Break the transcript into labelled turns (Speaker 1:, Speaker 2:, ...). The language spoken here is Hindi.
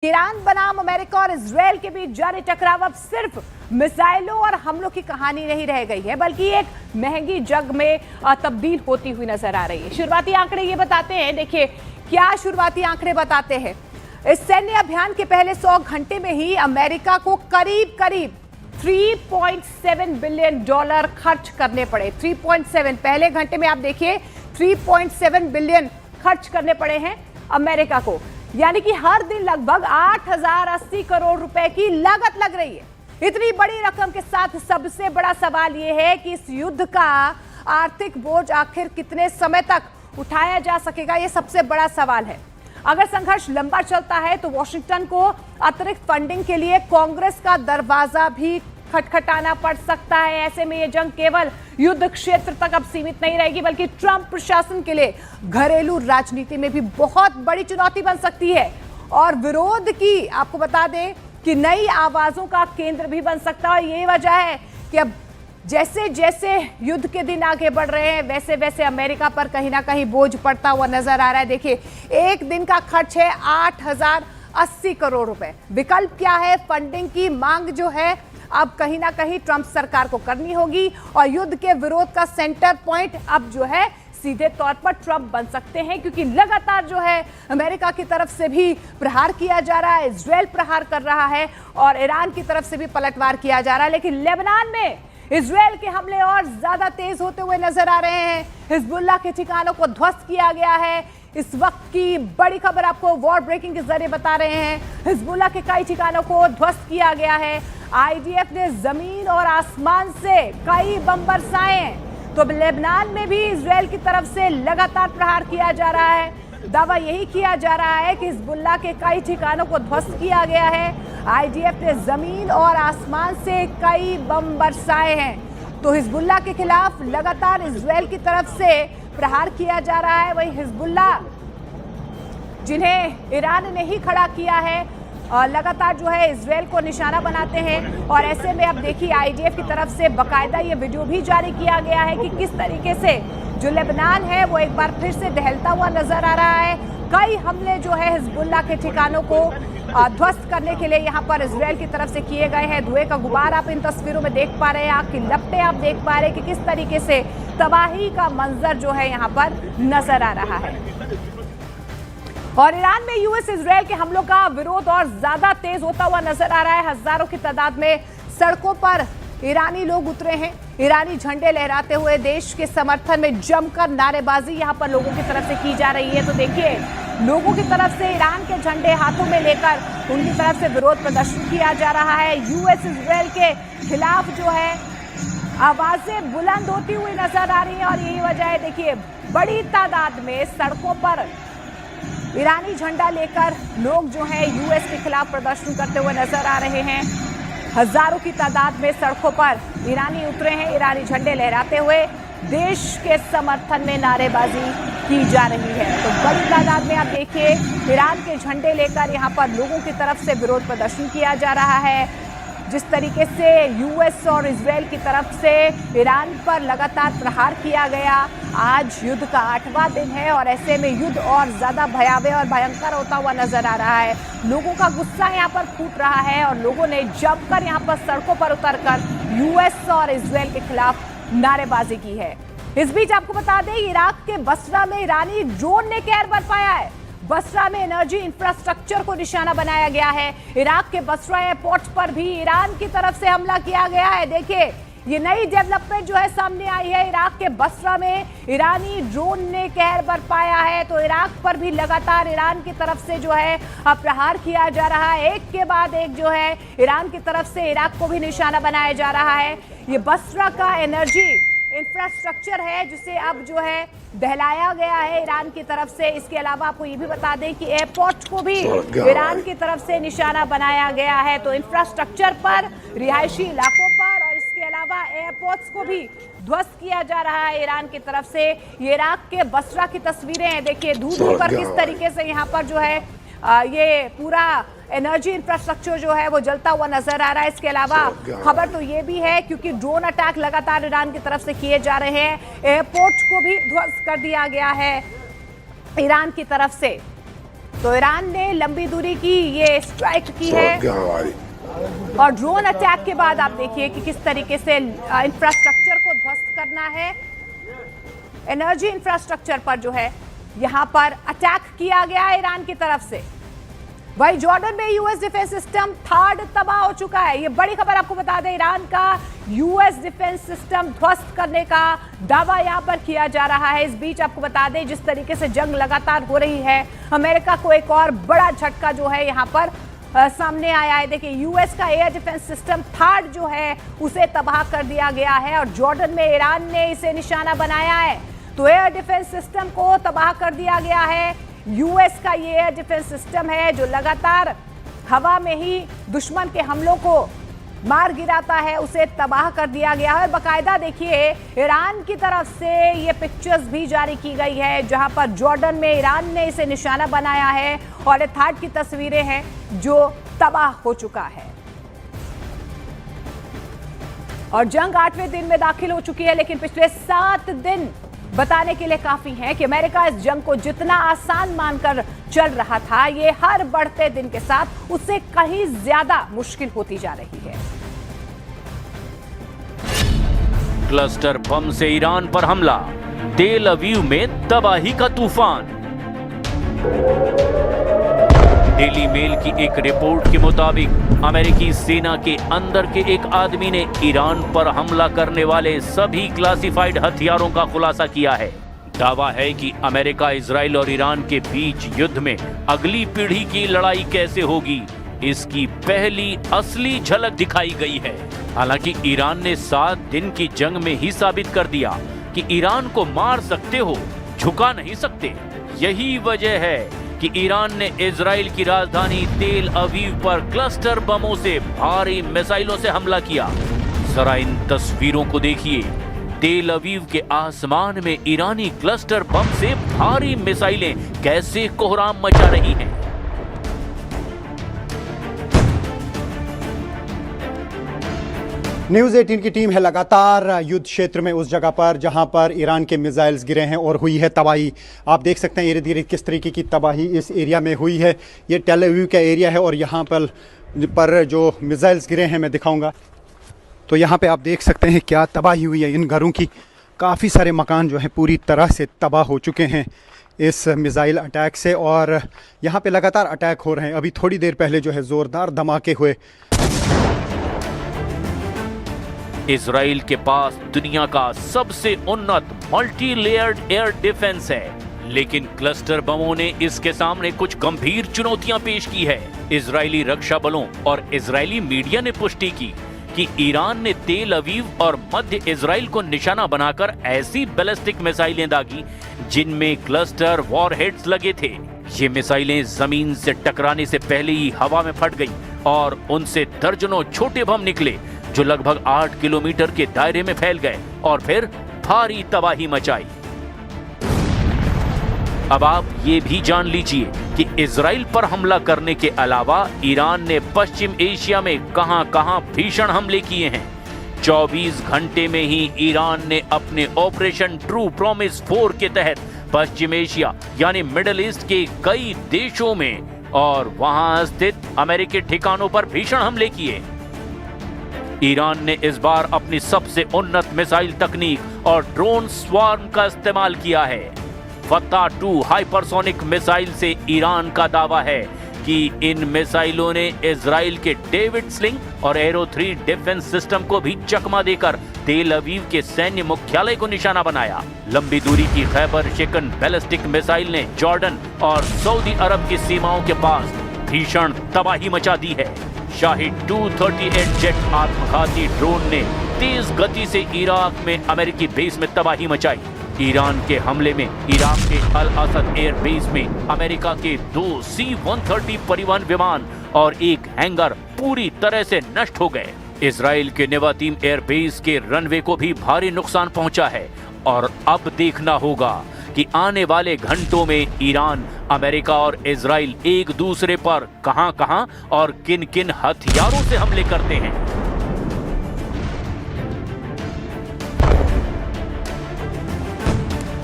Speaker 1: ईरान बनाम अमेरिका और इजरायल के बीच जारी टकराव अब सिर्फ मिसाइलों और हमलों की कहानी नहीं रह गई है, बल्कि एक महंगी जंग में तब्दील होती हुई नजर आ रही है। शुरुआती आंकड़े ये बताते हैं, देखिए क्या शुरुआती आंकड़े बताते हैं। इस सैन्य अभियान के पहले 100 घंटे में ही अमेरिका को करीब करीब $3.7 बिलियन खर्च करने पड़े। 3.7 पहले घंटे में आप देखिए 3.7 बिलियन खर्च करने पड़े हैं अमेरिका को, यानी कि हर दिन लगभग 8,080 करोड़ रुपए की लागत लग रही है। इतनी बड़ी रकम के साथ सबसे बड़ा सवाल यह है कि इस युद्ध का आर्थिक बोझ आखिर कितने समय तक उठाया जा सकेगा, यह सबसे बड़ा सवाल है। अगर संघर्ष लंबा चलता है तो वॉशिंगटन को अतिरिक्त फंडिंग के लिए कांग्रेस का दरवाजा भी खटखटाना पड़ सकता है। ऐसे में यह जंग केवल युद्ध क्षेत्र तक अब सीमित नहीं रहेगी, बल्कि ट्रंप प्रशासन के लिए घरेलू राजनीति में भी बहुत बड़ी चुनौती बन सकती है और विरोध की आपको बता दें कि नई आवाजों का केंद्र भी बन सकता है। यही वजह है कि अब जैसे जैसे युद्ध के दिन आगे बढ़ रहे हैं, वैसे वैसे अमेरिका पर कहीं ना कहीं बोझ पड़ता हुआ नजर आ रहा है। देखिए, एक दिन का खर्च है 8,080 करोड़ रुपए। विकल्प क्या है? फंडिंग की मांग जो है अब कहीं ना कहीं ट्रंप सरकार को करनी होगी और युद्ध के विरोध का सेंटर पॉइंट अब जो है सीधे तौर पर ट्रंप बन सकते हैं, क्योंकि लगातार जो है अमेरिका की तरफ से भी प्रहार किया जा रहा है, इजरायल प्रहार कर रहा है और ईरान की तरफ से भी पलटवार किया जा रहा है। लेकिन लेबनान में इजरायल के हमले और ज्यादा तेज होते हुए नजर आ रहे हैं। हिजबुल्लाह के ठिकानों को ध्वस्त किया गया है। इस वक्त की बड़ी खबर आपको वॉर ब्रेकिंग के जरिए बता रहे हैं। हिजबुल्लाह के कई ठिकानों को ध्वस्त किया गया है। आईडीएफ ने जमीन और आसमान से कई बम बरसाए हैं। तो लेबनान में भी इजरायल की तरफ से लगातार प्रहार किया जा रहा है। दावा यही किया जा रहा है कि हिजबुल्लाह के कई ठिकानों को ध्वस्त किया गया है। आईडीएफ ने जमीन और आसमान से कई बम बरसाए हैं। तो हिजबुल्लाह के खिलाफ लगातार इजरायल की तरफ से प्रहार किया जा रहा है। वहीं हिजबुल्लाह जिन्हें ईरान ने ही खड़ा किया है और लगातार जो है इजरायल को निशाना बनाते हैं। और ऐसे में अब देखिए आईडीएफ की तरफ से बकायदा ये वीडियो भी जारी किया गया है कि किस तरीके से जो लेबनान है वो एक बार फिर से दहलता हुआ नजर आ रहा है। कई हमले जो है हिजबुल्लाह के ठिकानों को ध्वस्त करने के लिए यहाँ पर इजरायल की तरफ से किए गए हैं। धुएं का गुबार आप इन तस्वीरों में देख पा रहे हैं, आग की लपटें आप देख पा रहे हैं कि किस तरीके से तबाही का मंजर जो है यहाँ पर नजर आ रहा है। और ईरान में यूएस इजरायल के हमलों का विरोध और ज्यादा तेज होता हुआ नजर आ रहा है। हजारों की तादाद में सड़कों पर ईरानी लोग उतरे हैं। ईरानी झंडे लहराते हुए देश के समर्थन में जमकर नारेबाजी यहाँ पर लोगों की तरफ से की जा रही है। तो देखिए, लोगों की तरफ से ईरान के झंडे हाथों में लेकर उनकी तरफ से विरोध प्रदर्शन किया जा रहा है। यूएस इजरायल के खिलाफ जो है आवाजें बुलंद होती हुई नजर आ रही है और यही वजह है, देखिए बड़ी तादाद में सड़कों पर ईरानी झंडा लेकर लोग जो है यूएस के खिलाफ प्रदर्शन करते हुए नजर आ रहे हैं। हजारों की तादाद में सड़कों पर ईरानी उतरे हैं, ईरानी झंडे लहराते हुए देश के समर्थन में नारेबाजी की जा रही है। तो बड़ी तादाद में आप देखिए ईरान के झंडे लेकर यहाँ पर लोगों की तरफ से विरोध प्रदर्शन किया जा रहा है। जिस तरीके से यूएस और इजरायल की तरफ से ईरान पर लगातार प्रहार किया गया, आज युद्ध का 8वां दिन है और ऐसे में युद्ध और ज्यादा भयावह और भयंकर होता हुआ नजर आ रहा है। लोगों का गुस्सा यहाँ पर फूट रहा है और लोगों ने जमकर यहाँ पर सड़कों पर उतरकर यूएस और इजरायल के खिलाफ नारेबाजी की है। इस बीच आपको बता दें, इराक के बसरा में ईरानी ड्रोन ने कहर बरपाया है। बसरा में एनर्जी इंफ्रास्ट्रक्चर को निशाना बनाया गया है। इराक के बसरा एयरपोर्ट पर भी ईरान की तरफ से हमला किया गया है। देखिए, ये नई डेवलपमेंट जो है सामने आई है। इराक के बसरा में ईरानी ड्रोन ने कहर बरपाया है। तो इराक पर भी लगातार ईरान की तरफ से जो है प्रहार किया जा रहा है। एक के बाद एक जो है ईरान की तरफ से इराक को भी निशाना बनाया जा रहा है। ये बसरा का एनर्जी इंफ्रास्ट्रक्चर है जिसे अब जो है दहलाया गया है ईरान की तरफ से। इसके अलावा आपको ये भी बता दें कि एयरपोर्ट को भी ईरान की तरफ से निशाना बनाया गया है। तो इंफ्रास्ट्रक्चर पर, रिहायशी इलाकों पर और इसके अलावा एयरपोर्ट्स को भी ध्वस्त किया जा रहा है ईरान की तरफ से। ये इराक के बसरा की तस्वीरें हैं। देखिए दूर पर किस तरीके से यहाँ पर जो है ये पूरा एनर्जी इंफ्रास्ट्रक्चर जो है वो जलता हुआ नजर आ रहा है। इसके अलावा खबर तो ये भी है, क्योंकि ड्रोन अटैक लगातार ईरान की तरफ से किए जा रहे हैं, एयरपोर्ट को भी ध्वस्त कर दिया गया है ईरान की तरफ से। तो ईरान ने लंबी दूरी की ये स्ट्राइक की है और ड्रोन अटैक के बाद आप देखिए कि किस तरीके से इंफ्रास्ट्रक्चर को ध्वस्त करना है, एनर्जी इंफ्रास्ट्रक्चर पर जो है यहां पर अटैक किया गया है ईरान की तरफ से। वही जॉर्डन में यूएस डिफेंस सिस्टम थर्ड तबाह हो चुका है। ये बड़ी खबर आपको बता दें, ईरान का यूएस डिफेंस सिस्टम ध्वस्त करने का दावा यहां पर किया जा रहा है। इस बीच आपको बता दें जिस तरीके से जंग लगातार हो रही है, अमेरिका को एक और बड़ा झटका जो है यहां पर सामने आया है। देखिए यूएस का एयर डिफेंस सिस्टम थर्ड जो है उसे तबाह कर दिया गया है और जॉर्डन में ईरान ने इसे निशाना बनाया है। तो एयर डिफेंस सिस्टम को तबाह कर दिया गया है। यूएस का ये एयर डिफेंस सिस्टम है जो लगातार हवा में ही दुश्मन के हमलों को मार गिराता है, उसे तबाह कर दिया गया है। बाकायदा देखिए ईरान की तरफ से ये पिक्चर्स भी जारी की गई है जहां पर जॉर्डन में ईरान ने इसे निशाना बनाया है और ये थर्ड की तस्वीरें हैं जो तबाह हो चुका है। और जंग 8वें दिन में दाखिल हो चुकी है, लेकिन पिछले 7 दिन बताने के लिए काफी है कि अमेरिका इस जंग को जितना आसान मानकर चल रहा था, ये हर बढ़ते दिन के साथ उससे कहीं ज्यादा मुश्किल होती जा रही है।
Speaker 2: क्लस्टर बम से ईरान पर हमला, तेल अवीव में तबाही का तूफान। डेली मेल की एक रिपोर्ट के मुताबिक अमेरिकी सेना के अंदर के एक आदमी ने ईरान पर हमला करने वाले सभी क्लासिफाइड हथियारों का खुलासा किया है। दावा है कि अमेरिका, इजराइल और ईरान के बीच युद्ध में अगली पीढ़ी की लड़ाई कैसे होगी, इसकी पहली असली झलक दिखाई गई है। हालांकि ईरान ने 7 दिन की जंग में ही साबित कर दिया कि ईरान को मार सकते हो, झुका नहीं सकते। यही वजह है कि ईरान ने इजराइल की राजधानी तेल अवीव पर क्लस्टर बमों से भारी मिसाइलों से हमला किया। जरा इन तस्वीरों को देखिए। तेल अवीव के आसमान में ईरानी क्लस्टर बम से भारी मिसाइलें कैसे कोहराम मचा रही हैं।
Speaker 3: न्यूज़ 18 की टीम है लगातार युद्ध क्षेत्र में, उस जगह पर जहां पर ईरान के मिसाइल्स गिरे हैं और हुई है तबाही। आप देख सकते हैं इर्द गिर्द किस तरीके की तबाही इस एरिया में हुई है। ये टेल अवीव का एरिया है और यहाँ पर जो मिसाइल्स गिरे हैं मैं दिखाऊंगा। तो यहाँ पे आप देख सकते हैं क्या तबाही हुई है इन घरों की। काफ़ी सारे मकान जो हैं पूरी तरह से तबाह हो चुके हैं इस मिसाइल अटैक से और यहाँ पे लगातार अटैक हो रहे हैं। अभी थोड़ी देर पहले जो है ज़ोरदार धमाके हुए।
Speaker 2: इजराइल के पास दुनिया का सबसे उन्नत मल्टी लेयर्ड एयर डिफेंस है, लेकिन क्लस्टर बमों ने इसके सामने कुछ गंभीर चुनौतियां पेश की है। इजरायली रक्षा बलों और इजरायली मीडिया ने पुष्टि की कि ईरान ने तेल अवीव और मध्य इजराइल को निशाना बनाकर ऐसी बैलिस्टिक मिसाइलें दागी जिनमें क्लस्टर वॉरहेड्स लगे थे। ये मिसाइलें जमीन से टकराने से पहले ही हवा में फट गईं और उनसे दर्जनों छोटे बम निकले जो लगभग 8 किलोमीटर के दायरे में फैल गए और फिर भारी तबाही मचाई। अब आप ये भी जान लीजिए कि इजराइल पर हमला करने के अलावा ईरान ने पश्चिम एशिया में कहां-कहां भीषण हमले किए हैं। 24 घंटे में ही ईरान ने अपने ऑपरेशन ट्रू प्रॉमिस 4 के तहत पश्चिम एशिया यानी मिडिल ईस्ट के कई देशों में और वहां स्थित अमेरिकी ठिकानों पर भीषण हमले किए। ईरान ने इस बार अपनी सबसे उन्नत मिसाइल तकनीक और ड्रोन स्वार्म का इस्तेमाल किया है। फत्ता 2 हाइपरसोनिक मिसाइल से ईरान का दावा है कि इन मिसाइलों ने इजराइल के डेविड स्लिंग और एरो 3 डिफेंस सिस्टम को भी चकमा देकर तेल अवीव के सैन्य मुख्यालय को निशाना बनाया। लंबी दूरी की खैबर शिकन बैलिस्टिक मिसाइल ने जॉर्डन और सऊदी अरब की सीमाओं के पास भीषण तबाही मचा दी है। शाहिद 238 जेट आत्मघाती ड्रोन ने तेज गति से इराक में अमेरिकी बेस में तबाही मचाई। ईरान के हमले में इराक के अल असद एयर बेस में अमेरिका के 2 C-130 परिवहन विमान और एक हैंगर पूरी तरह से नष्ट हो गए। इजराइल के नेवातीम एयर बेस के रनवे को भी भारी नुकसान पहुंचा है और अब देखना होगा कि आने वाले घंटों में ईरान, अमेरिका और इजराइल एक दूसरे पर कहां-कहां और किन-किन हथियारों से हमले करते हैं।